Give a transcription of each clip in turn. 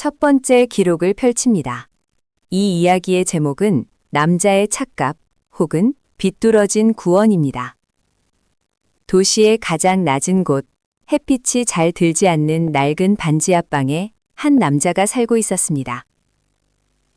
첫 번째 기록을 펼칩니다. 이 이야기의 제목은 남자의 착각 혹은 비뚤어진 구원입니다. 도시의 가장 낮은 곳, 햇빛이 잘 들지 않는 낡은 반지 앞방에 한 남자가 살고 있었습니다.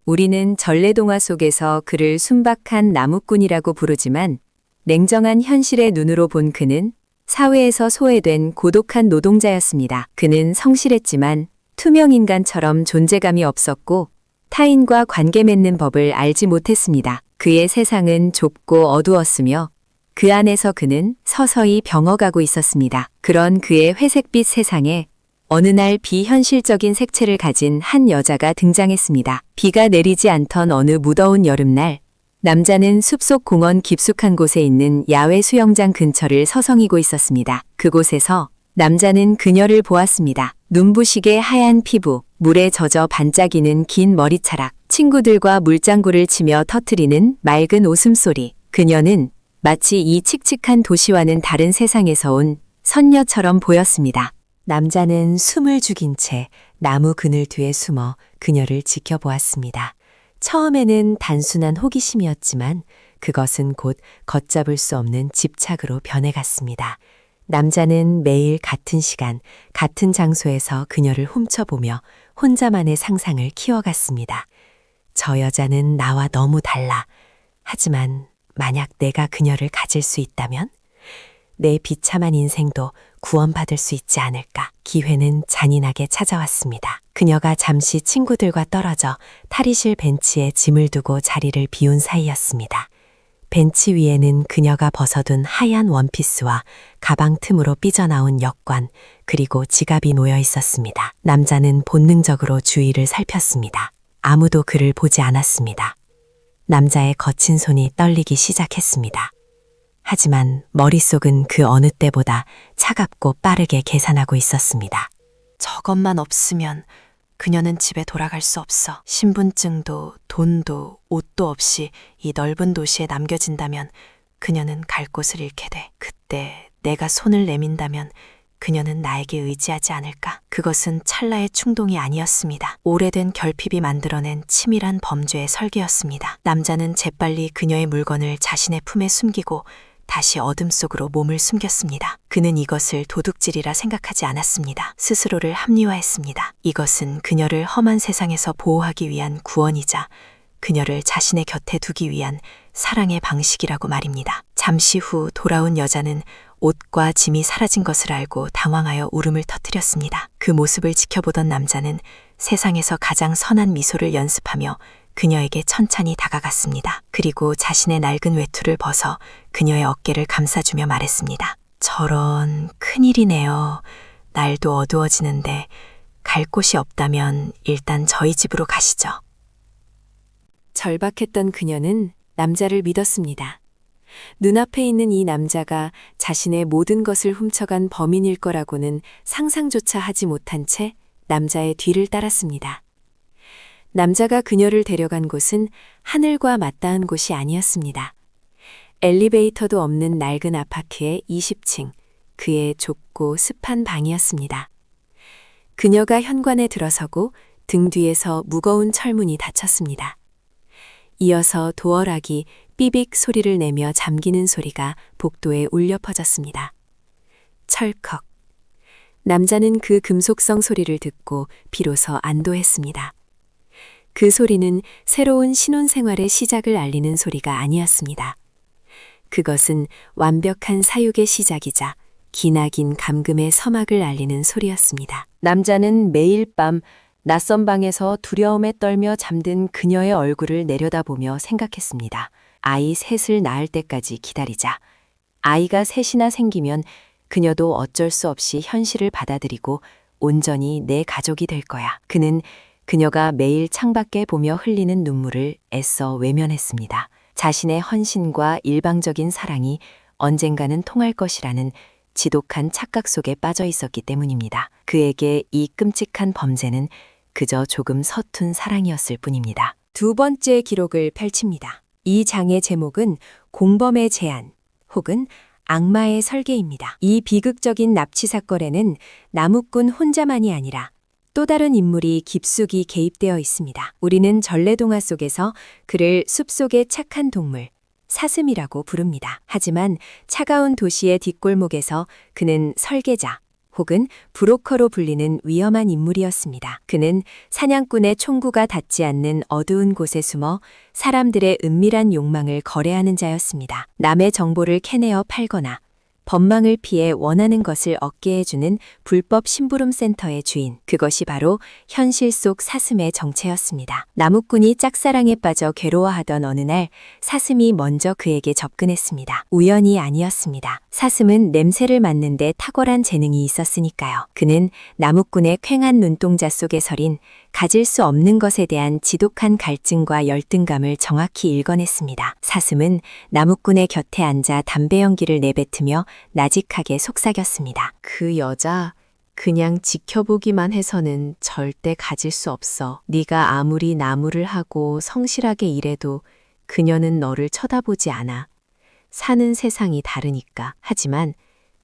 우리는 전래동화 속에서 그를 순박한 나무꾼이라고 부르지만 냉정한 현실의 눈으로 본 그는 사회에서 소외된 고독한 노동자였습니다. 그는 성실했지만 투명인간처럼 존재감이 없었고 타인과 관계 맺는 법을 알지 못했습니다. 그의 세상은 좁고 어두웠으며 그 안에서 그는 서서히 병어가고 있었습니다. 그런 그의 회색빛 세상에 어느 날 비현실적인 색채를 가진 한 여자가 등장했습니다. 비가 내리지 않던 어느 무더운 여름날, 남자는 숲속 공원 깊숙한 곳에 있는 야외 수영장 근처를 서성이고 있었습니다. 그곳에서 남자는 그녀를 보았습니다. 눈부시게 하얀 피부, 물에 젖어 반짝이는 긴 머리카락, 친구들과 물장구를 치며 터뜨리는 맑은 웃음소리. 그녀는 마치 이 칙칙한 도시와는 다른 세상에서 온 선녀처럼 보였습니다. 남자는 숨을 죽인 채 나무 그늘 뒤에 숨어 그녀를 지켜보았습니다. 처음에는 단순한 호기심이었지만 그것은 곧 걷잡을 수 없는 집착으로 변해갔습니다. 남자는 매일 같은 시간, 같은 장소에서 그녀를 훔쳐보며 혼자만의 상상을 키워갔습니다. 저 여자는 나와 너무 달라. 하지만 만약 내가 그녀를 가질 수 있다면 내 비참한 인생도 구원받을 수 있지 않을까. 기회는 잔인하게 찾아왔습니다. 그녀가 잠시 친구들과 떨어져 탈의실 벤치에 짐을 두고 자리를 비운 사이였습니다. 벤치 위에는 그녀가 벗어둔 하얀 원피스와 가방 틈으로 삐져나온 역관, 그리고 지갑이 놓여 있었습니다. 남자는 본능적으로 주위를 살폈습니다. 아무도 그를 보지 않았습니다. 남자의 거친 손이 떨리기 시작했습니다. 하지만 머릿속은 그 어느 때보다 차갑고 빠르게 계산하고 있었습니다. 저것만 없으면 그녀는 집에 돌아갈 수 없어. 신분증도 돈도 옷도 없이 이 넓은 도시에 남겨진다면 그녀는 갈 곳을 잃게 돼. 그때 내가 손을 내민다면 그녀는 나에게 의지하지 않을까. 그것은 찰나의 충동이 아니었습니다. 오래된 결핍이 만들어낸 치밀한 범죄의 설계였습니다. 남자는 재빨리 그녀의 물건을 자신의 품에 숨기고 다시 어둠 속으로 몸을 숨겼습니다. 그는 이것을 도둑질이라 생각하지 않았습니다. 스스로를 합리화했습니다. 이것은 그녀를 험한 세상에서 보호하기 위한 구원이자 그녀를 자신의 곁에 두기 위한 사랑의 방식이라고 말입니다. 잠시 후 돌아온 여자는 옷과 짐이 사라진 것을 알고 당황하여 울음을 터뜨렸습니다. 그 모습을 지켜보던 남자는 세상에서 가장 선한 미소를 연습하며 그녀에게 천천히 다가갔습니다. 그리고 자신의 낡은 외투를 벗어 그녀의 어깨를 감싸주며 말했습니다. 저런, 큰일이네요. 날도 어두워지는데 갈 곳이 없다면 일단 저희 집으로 가시죠. 절박했던 그녀는 남자를 믿었습니다. 눈앞에 있는 이 남자가 자신의 모든 것을 훔쳐간 범인일 거라고는 상상조차 하지 못한 채 남자의 뒤를 따랐습니다. 남자가 그녀를 데려간 곳은 하늘과 맞닿은 곳이 아니었습니다. 엘리베이터도 없는 낡은 아파트의 20층, 그의 좁고 습한 방이었습니다. 그녀가 현관에 들어서고 등 뒤에서 무거운 철문이 닫혔습니다. 이어서 도어락이 삐빅 소리를 내며 잠기는 소리가 복도에 울려 퍼졌습니다. 철컥. 남자는 그 금속성 소리를 듣고 비로소 안도했습니다. 그 소리는 새로운 신혼생활의 시작을 알리는 소리가 아니었습니다. 그것은 완벽한 사육의 시작이자 기나긴 감금의 서막을 알리는 소리였습니다. 남자는 매일 밤 낯선 방에서 두려움에 떨며 잠든 그녀의 얼굴을 내려다보며 생각했습니다. 아이 셋을 낳을 때까지 기다리자. 아이가 셋이나 생기면 그녀도 어쩔 수 없이 현실을 받아들이고 온전히 내 가족이 될 거야. 그는 그녀가 매일 창밖에 보며 흘리는 눈물을 애써 외면했습니다. 자신의 헌신과 일방적인 사랑이 언젠가는 통할 것이라는 지독한 착각 속에 빠져 있었기 때문입니다. 그에게 이 끔찍한 범죄는 그저 조금 서툰 사랑이었을 뿐입니다. 두 번째 기록을 펼칩니다. 이 장의 제목은 공범의 제안 혹은 악마의 설계입니다. 이 비극적인 납치 사건에는 나무꾼 혼자만이 아니라 또 다른 인물이 깊숙이 개입되어 있습니다. 우리는 전래동화 속에서 그를 숲속의 착한 동물, 사슴이라고 부릅니다. 하지만 차가운 도시의 뒷골목에서 그는 설계자 혹은 브로커로 불리는 위험한 인물이었습니다. 그는 사냥꾼의 총구가 닿지 않는 어두운 곳에 숨어 사람들의 은밀한 욕망을 거래하는 자였습니다. 남의 정보를 캐내어 팔거나 법망을 피해 원하는 것을 얻게 해주는 불법 심부름 센터의 주인. 그것이 바로 현실 속 사슴의 정체였습니다. 나무꾼이 짝사랑에 빠져 괴로워하던 어느 날 사슴이 먼저 그에게 접근했습니다. 우연이 아니었습니다. 사슴은 냄새를 맡는데 탁월한 재능이 있었으니까요. 그는 나무꾼의 퀭한 눈동자 속에 서린 가질 수 없는 것에 대한 지독한 갈증과 열등감을 정확히 읽어냈습니다. 사슴은 나무꾼의 곁에 앉아 담배 연기를 내뱉으며 나직하게 속삭였습니다. 그 여자 그냥 지켜보기만 해서는 절대 가질 수 없어. 네가 아무리 나무를 하고 성실하게 일해도 그녀는 너를 쳐다보지 않아. 사는 세상이 다르니까. 하지만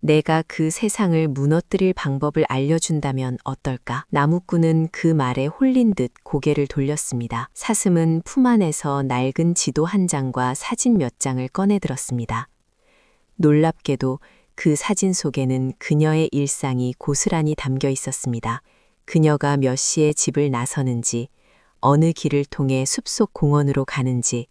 내가 그 세상을 무너뜨릴 방법을 알려준다면 어떨까? 나무꾼은 그 말에 홀린 듯 고개를 돌렸습니다. 사슴은 품 안에서 낡은 지도 한 장과 사진 몇 장을 꺼내들었습니다. 놀랍게도 그 사진 속에는 그녀의 일상이 고스란히 담겨 있었습니다. 그녀가 몇 시에 집을 나서는지, 어느 길을 통해 숲속 공원으로 가는지,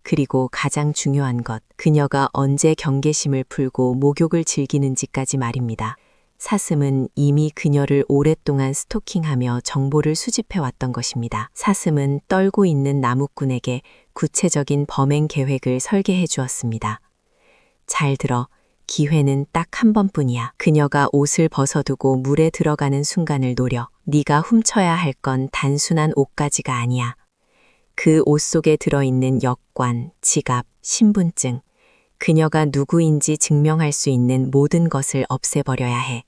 그리고 가장 중요한 것, 그녀가 언제 경계심을 풀고 목욕을 즐기는지까지 말입니다. 사슴은 이미 그녀를 오랫동안 스토킹하며 정보를 수집해왔던 것입니다. 사슴은 떨고 있는 나무꾼에게 구체적인 범행 계획을 설계해 주었습니다. 잘 들어. 기회는 딱 한 번뿐이야. 그녀가 옷을 벗어두고 물에 들어가는 순간을 노려. 네가 훔쳐야 할 건 단순한 옷가지가 아니야. 그 옷 속에 들어있는 여권, 지갑, 신분증, 그녀가 누구인지 증명할 수 있는 모든 것을 없애버려야 해.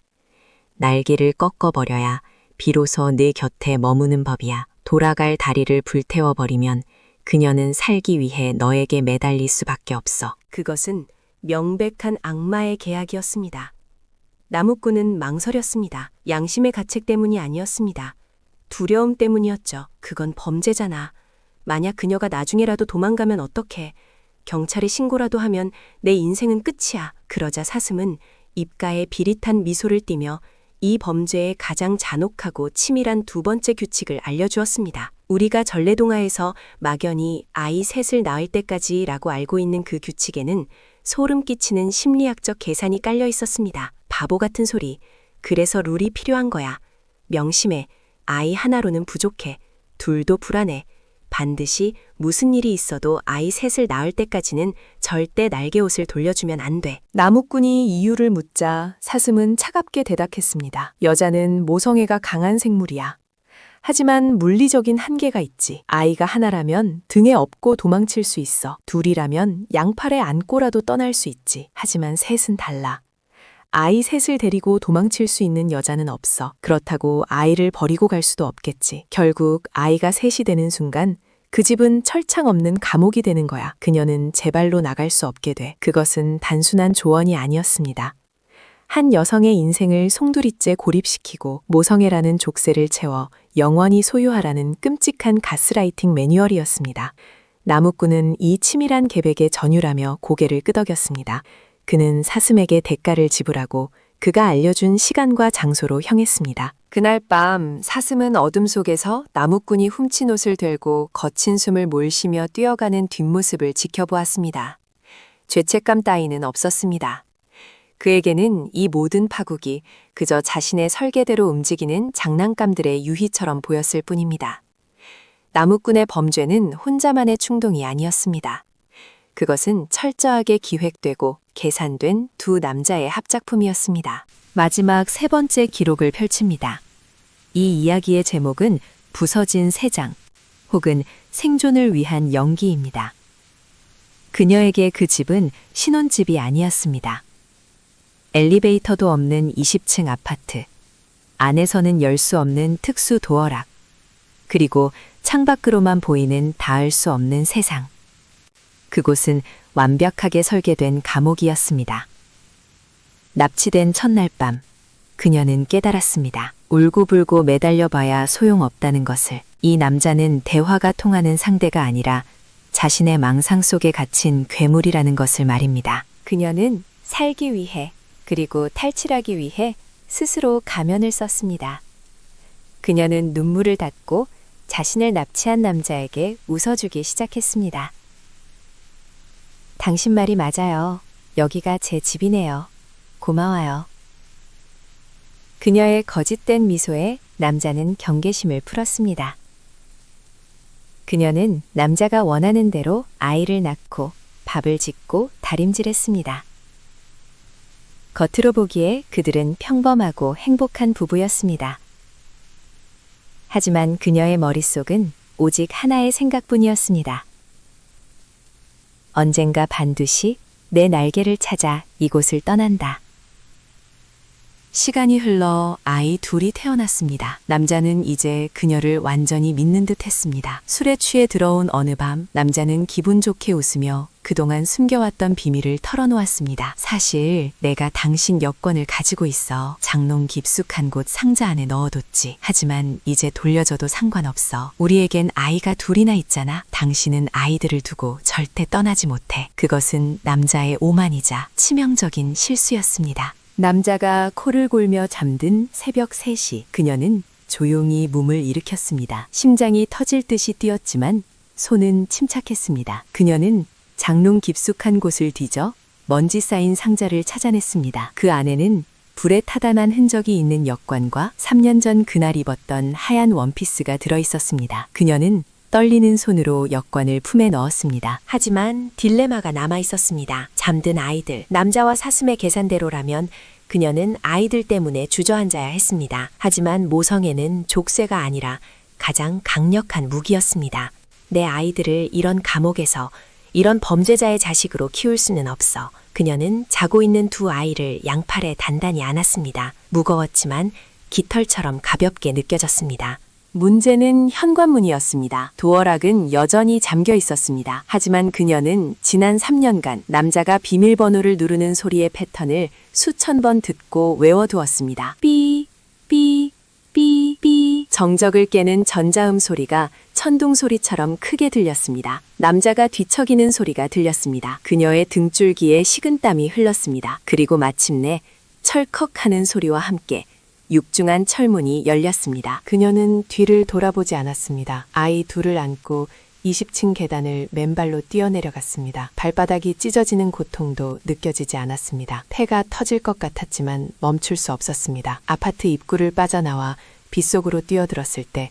날개를 꺾어버려야 비로소 내 곁에 머무는 법이야. 돌아갈 다리를 불태워버리면 그녀는 살기 위해 너에게 매달릴 수밖에 없어. 그것은 명백한 악마의 계약이었습니다. 나무꾼은 망설였습니다. 양심의 가책 때문이 아니었습니다. 두려움 때문이었죠. 그건 범죄잖아. 만약 그녀가 나중에라도 도망가면 어떡해. 경찰에 신고라도 하면 내 인생은 끝이야. 그러자 사슴은 입가에 비릿한 미소를 띠며 이 범죄의 가장 잔혹하고 치밀한 두 번째 규칙을 알려주었습니다. 우리가 전래동화에서 막연히 아이 셋을 낳을 때까지라고 알고 있는 그 규칙에는 소름 끼치는 심리학적 계산이 깔려 있었습니다. 바보 같은 소리. 그래서 룰이 필요한 거야. 명심해. 아이 하나로는 부족해. 둘도 불안해. 반드시 무슨 일이 있어도 아이 셋을 낳을 때까지는 절대 날개옷을 돌려주면 안 돼. 나무꾼이 이유를 묻자 사슴은 차갑게 대답했습니다. 여자는 모성애가 강한 생물이야. 하지만 물리적인 한계가 있지. 아이가 하나라면 등에 업고 도망칠 수 있어. 둘이라면 양팔에 안고라도 떠날 수 있지. 하지만 셋은 달라. 아이 셋을 데리고 도망칠 수 있는 여자는 없어. 그렇다고 아이를 버리고 갈 수도 없겠지. 결국 아이가 셋이 되는 순간 그 집은 철창 없는 감옥이 되는 거야. 그녀는 제 발로 나갈 수 없게 돼. 그것은 단순한 조언이 아니었습니다. 한 여성의 인생을 송두리째 고립시키고 모성애라는 족쇄를 채워 영원히 소유하라는 끔찍한 가스라이팅 매뉴얼이었습니다. 나무꾼은 이 치밀한 계획에 전율하며 고개를 끄덕였습니다. 그는 사슴에게 대가를 지불하고 그가 알려준 시간과 장소로 향했습니다. 그날 밤 사슴은 어둠 속에서 나무꾼이 훔친 옷을 들고 거친 숨을 몰시며 뛰어가는 뒷모습을 지켜보았습니다. 죄책감 따위는 없었습니다. 그에게는 이 모든 파국이 그저 자신의 설계대로 움직이는 장난감들의 유희처럼 보였을 뿐입니다. 나무꾼의 범죄는 혼자만의 충동이 아니었습니다. 그것은 철저하게 기획되고 계산된 두 남자의 합작품이었습니다. 마지막 세 번째 기록을 펼칩니다. 이 이야기의 제목은 부서진 새장 혹은 생존을 위한 연기입니다. 그녀에게 그 집은 신혼집이 아니었습니다. 엘리베이터도 없는 20층 아파트, 안에서는 열 수 없는 특수 도어락, 그리고 창밖으로만 보이는 닿을 수 없는 세상. 그곳은 완벽하게 설계된 감옥이었습니다. 납치된 첫날 밤, 그녀는 깨달았습니다. 울고불고 매달려봐야 소용없다는 것을. 이 남자는 대화가 통하는 상대가 아니라 자신의 망상 속에 갇힌 괴물이라는 것을 말입니다. 그녀는 살기 위해 그리고 탈출하기 위해 스스로 가면을 썼습니다. 그녀는 눈물을 닫고 자신을 납치한 남자에게 웃어주기 시작했습니다. 당신 말이 맞아요. 여기가 제 집이네요. 고마워요. 그녀의 거짓된 미소에 남자는 경계심을 풀었습니다. 그녀는 남자가 원하는 대로 아이를 낳고 밥을 짓고 다림질했습니다. 겉으로 보기에 그들은 평범하고 행복한 부부였습니다. 하지만 그녀의 머릿속은 오직 하나의 생각뿐이었습니다. 언젠가 반드시 내 날개를 찾아 이곳을 떠난다. 시간이 흘러 아이 둘이 태어났습니다. 남자는 이제 그녀를 완전히 믿는 듯 했습니다. 술에 취해 들어온 어느 밤, 남자는 기분 좋게 웃으며 그동안 숨겨왔던 비밀을 털어놓았습니다. 사실 내가 당신 여권을 가지고 있어. 장롱 깊숙한 곳 상자 안에 넣어뒀지. 하지만 이제 돌려줘도 상관없어. 우리에겐 아이가 둘이나 있잖아. 당신은 아이들을 두고 절대 떠나지 못해. 그것은 남자의 오만이자 치명적인 실수였습니다. 남자가 코를 골며 잠든 새벽 3시, 그녀는 조용히 몸을 일으켰습니다. 심장이 터질 듯이 뛰었지만 손은 침착했습니다. 그녀는 장롱 깊숙한 곳을 뒤져 먼지 쌓인 상자를 찾아냈습니다. 그 안에는 불에 타단한 흔적이 있는 여권과 3년 전 그날 입었던 하얀 원피스가 들어있었습니다. 그녀는 떨리는 손으로 여권을 품에 넣었습니다. 하지만 딜레마가 남아 있었습니다. 잠든 아이들, 남자와 사슴의 계산대로라면 그녀는 아이들 때문에 주저앉아야 했습니다. 하지만 모성애는 족쇄가 아니라 가장 강력한 무기였습니다. 내 아이들을 이런 감옥에서, 이런 범죄자의 자식으로 키울 수는 없어. 그녀는 자고 있는 두 아이를 양팔에 단단히 안았습니다. 무거웠지만 깃털처럼 가볍게 느껴졌습니다. 문제는 현관문이었습니다. 도어락은 여전히 잠겨 있었습니다. 하지만 그녀는 지난 3년간 남자가 비밀번호를 누르는 소리의 패턴을 수천 번 듣고 외워두었습니다. 삐, 삐, 삐, 삐. 정적을 깨는 전자음 소리가 천둥 소리처럼 크게 들렸습니다. 남자가 뒤척이는 소리가 들렸습니다. 그녀의 등줄기에 식은땀이 흘렀습니다. 그리고 마침내 철컥하는 소리와 함께 육중한 철문이 열렸습니다. 그녀는 뒤를 돌아보지 않았습니다. 아이 둘을 안고 20층 계단을 맨발로 뛰어내려갔습니다. 발바닥이 찢어지는 고통도 느껴지지 않았습니다. 폐가 터질 것 같았지만 멈출 수 없었습니다. 아파트 입구를 빠져나와 빗속으로 뛰어들었을 때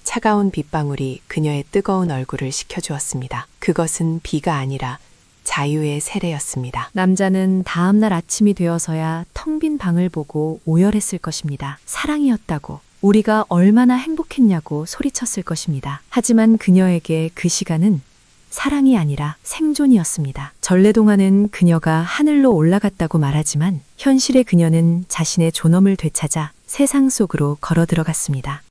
차가운 빗방울이 그녀의 뜨거운 얼굴을 식혀주었습니다. 그것은 비가 아니라 자유의 세례였습니다. 남자는 다음날 아침이 되어서야 텅 빈 방을 보고 오열했을 것입니다. 사랑이었다고, 우리가 얼마나 행복했냐고 소리쳤을 것입니다. 하지만 그녀에게 그 시간은 사랑이 아니라 생존이었습니다. 전래동화는 그녀가 하늘로 올라갔다고 말하지만 현실의 그녀는 자신의 존엄을 되찾아 세상 속으로 걸어 들어갔습니다.